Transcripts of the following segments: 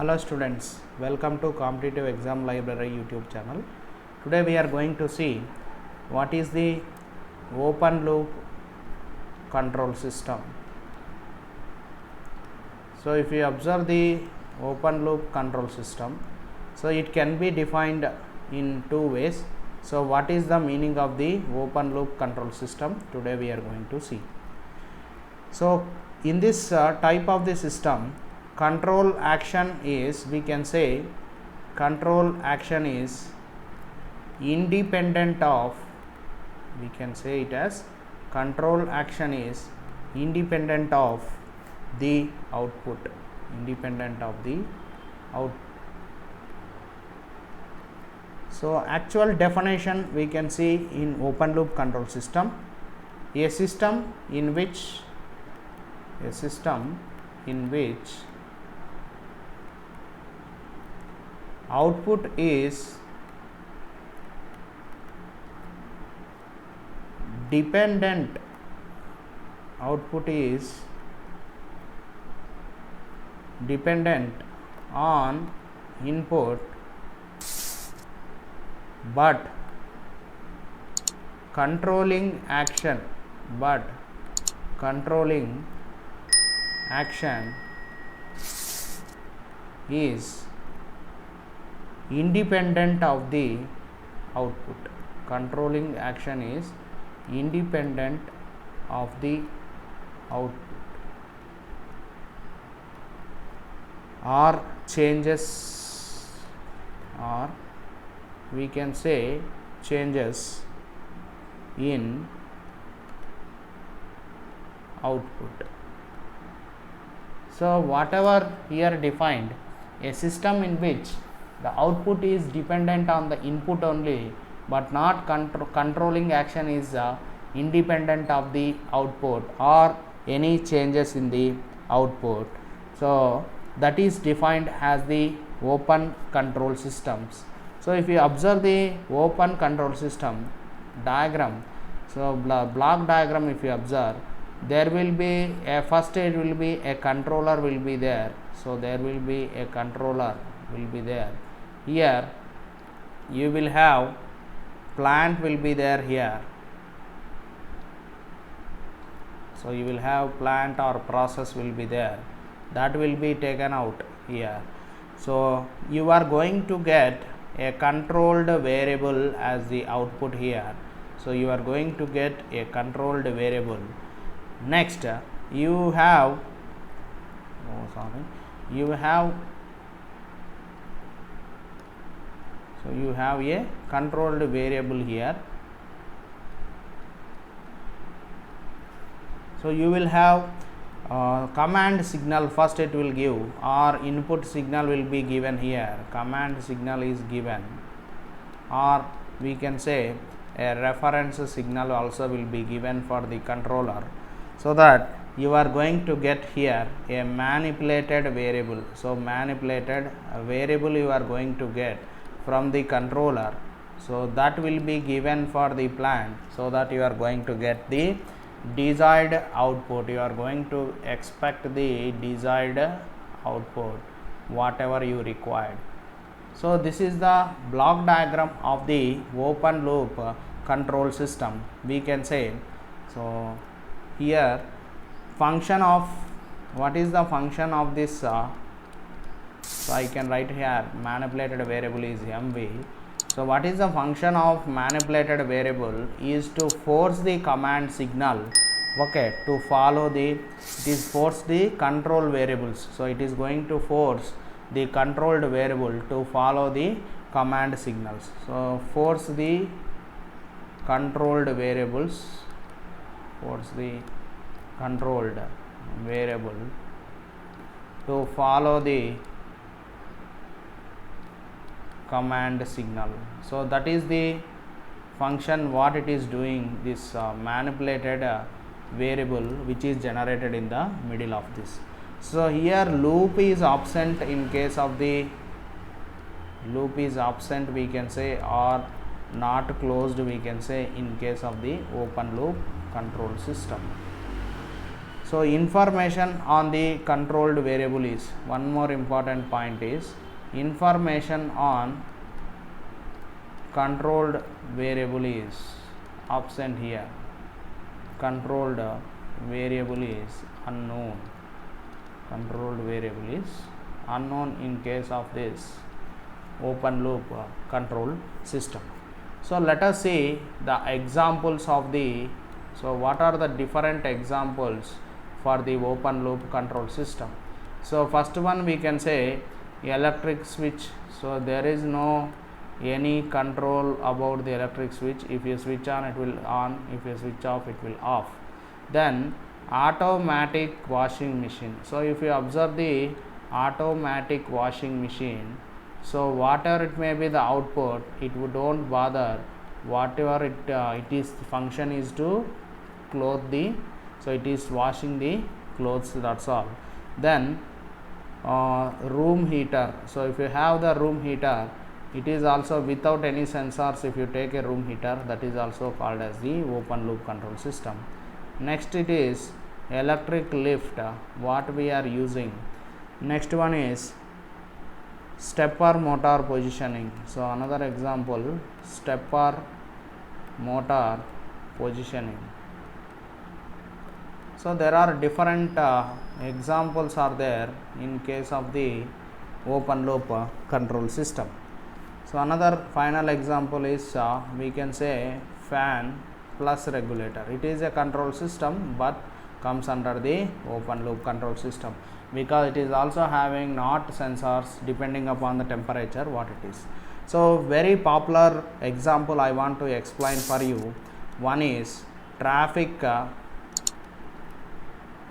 Hello students, welcome to Competitive Exam Library YouTube channel. Today we are going to see what is the open loop control system. So if you observe the open loop control system, so it can be defined in two ways. So what is the meaning of the open loop control system? Today we are going to see. So in this type of the system, control action is, we can say control action is independent of, we can say it as control action is independent of the output, independent of the output. So actual definition we can see in open loop control system, a system in which output is dependent, on input but controlling action is independent of the output. Controlling action is independent of the output, or changes, or we can say changes in output. So whatever here defined, a system in which the output is dependent on the input only, but not controlling action is independent of the output or any changes in the output. So that is defined as the open control systems. So if you observe the open control system diagram, so block diagram, if you observe, there will be a first it will be a controller will be there. So there will be a controller will be there. Here you will have plant will be there here. So you will have plant or process will be there, that will be taken out here. So you are going to get a controlled variable as the output here. So you are going to get a controlled variable. Next you have a controlled variable here. So you will have command signal, first it will give, or input signal will be given here, command signal is given, or we can say a reference signal also will be given for the controller, so that you are going to get here a manipulated variable. So manipulated variable you are going to get from the controller, so that will be given for the plant, so that you are going to get the desired output. You are going to expect the desired output whatever you required. So this is the block diagram of the open loop control system, we can say. So here function of, what is the function of this, so I can write here manipulated variable is MV. So what is the function of manipulated variable is to force the command signal, okay, to follow the, it is force the control variables. So it is going to force the controlled variable to follow the command signals. So force the controlled variables, force the controlled variable to follow the command signal. So that is the function what it is doing, this manipulated variable which is generated in the middle of this. So here loop is absent in case of the, loop is absent we can say, or not closed we can say in case of the open loop control system. So information on the controlled variable is, one more important point is, information on controlled variable is absent here. Controlled variable is unknown. Controlled variable is unknown in case of this open loop control system. So let us see the examples of the, so what are the different examples for the open loop control system. So first one we can say electric switch. So there is no any control about the electric switch. If you switch on, it will on, if you switch off, it will off. Then automatic washing machine. So if you observe the automatic washing machine, so whatever it may be the output, it would don't bother, whatever it is, function is to clothe the, so it is washing the clothes, that's all. Then room heater. So if you have the room heater, it is also without any sensors. If you take a room heater, that is also called as the open loop control system. Next it is electric lift, what we are using. Next one is stepper motor positioning. So another example, stepper motor positioning. So there are different examples are there in case of the open loop control system. So another final example is we can say fan plus regulator. It is a control system but comes under the open loop control system because it is also having not sensors depending upon the temperature what it is. So very popular example I want to explain for you. One is traffic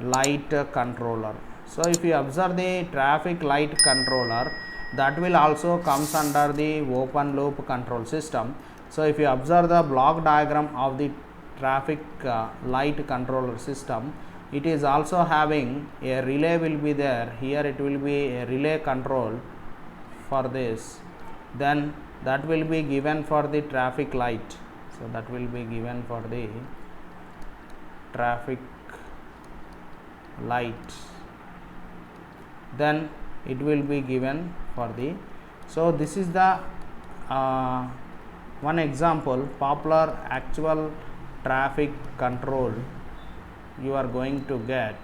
light controller. So if you observe the traffic light controller, that will also comes under the open loop control system. So if you observe the block diagram of the traffic light controller system, it is also having a relay will be there. Here it will be a relay control for this. Then that will be given for the traffic light. So that will be given for the traffic light. Then it will be given for the, so this is the one example popular actual traffic control you are going to get.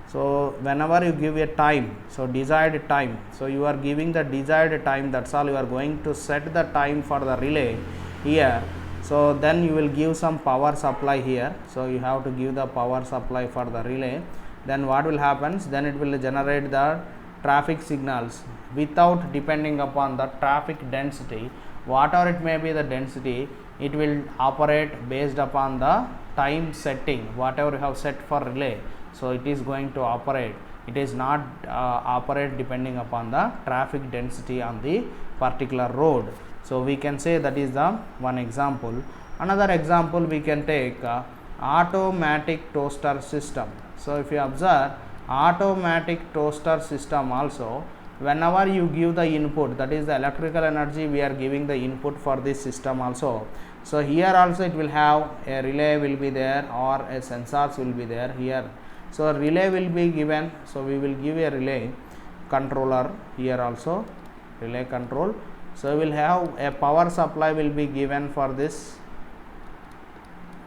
So whenever you give a time, so desired time, so you are giving the desired time, that's all. You are going to set the time for the relay here. So then you will give some power supply here. So you have to give the power supply for the relay. Then what will happen? Then it will generate the traffic signals without depending upon the traffic density. Whatever it may be the density, it will operate based upon the time setting, whatever you have set for relay. So it is going to operate. It is not operate depending upon the traffic density on the particular road. So we can say that is the one example. Another example we can take automatic toaster system. So if you observe automatic toaster system also, whenever you give the input, that is the electrical energy we are giving the input for this system also. So here also it will have a relay will be there or a sensors will be there here. So relay will be given, so we will give a relay controller here also, relay control. So we will have a power supply will be given for this,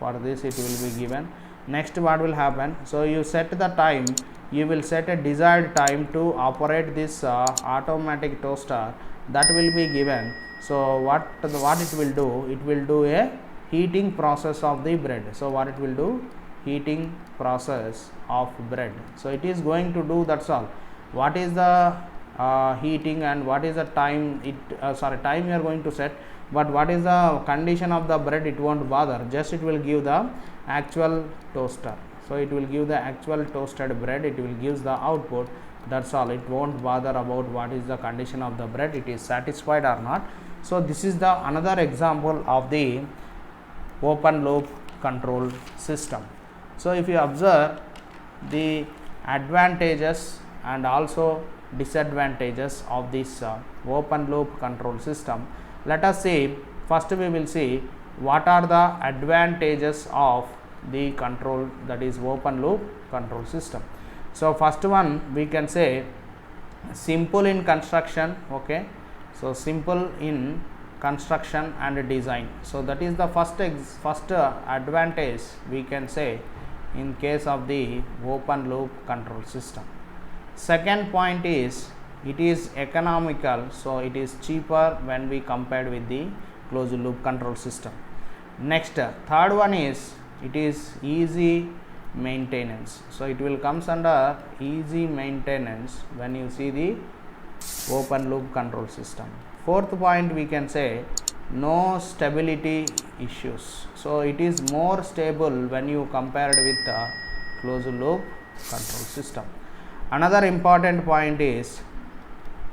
it will be given. Next what will happen? So you set the time, you will set a desired time to operate this automatic toaster, that will be given. So what it will do? It will do a heating process of the bread. So what it will do? Heating process of bread. So it is going to do, that's all. What is the heating and what is the time time you are going to set, but what is the condition of the bread, it won't bother, just it will give the actual toaster. So it will give the actual toasted bread, it will give the output, that's all. It won't bother about what is the condition of the bread, it is satisfied or not. So this is the another example of the open loop control system. So if you observe the advantages and also disadvantages of this open loop control system, let us see. First we will see what are the advantages of the control, that is open loop control system. So first one we can say simple in construction. Okay, so simple in construction and design. So that is the first advantage we can say in case of the open loop control system. Second point is it is economical, so it is cheaper when we compared with the closed loop control system. Next, third one is it is easy maintenance, so it will comes under easy maintenance when you see the open loop control system. Fourth point we can say no stability issues, so it is more stable when you compared with the closed loop control system. Another important point is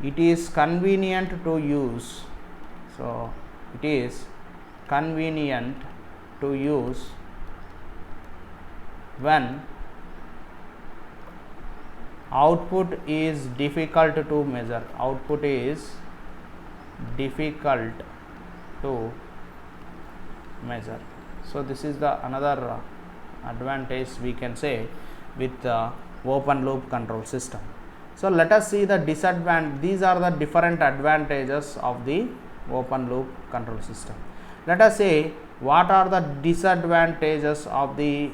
it is convenient to use, so it is convenient to use when output is difficult to measure. Output is difficult to measure. So this is the another advantage we can say with the open loop control system. So let us see the disadvantage. These are the different advantages of the open loop control system. Let us say what are the disadvantages of the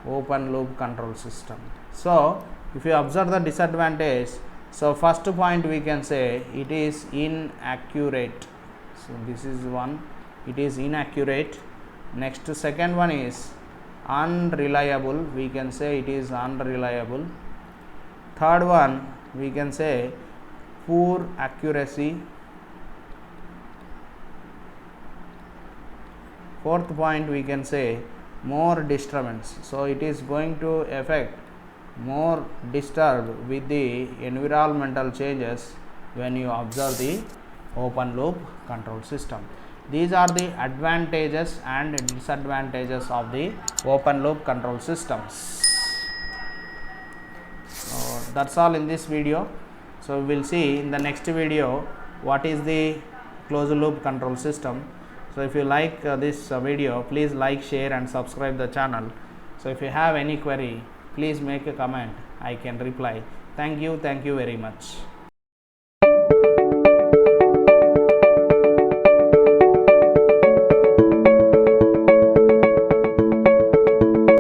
open loop control system. So if you observe the disadvantage, so first point we can say it is inaccurate. So this is one, it is inaccurate. Next, second one is unreliable, we can say it is unreliable. Third one we can say poor accuracy. Fourth point we can say more disturbance, so it is going to affect more disturb with the environmental changes when you observe the open loop control system. These are the advantages and disadvantages of the open loop control systems. So that's all in this video. So we will see in the next video what is the closed loop control system. So if you like this video, please like, share and subscribe the channel. So if you have any query, please make a comment, I can reply. Thank you very much.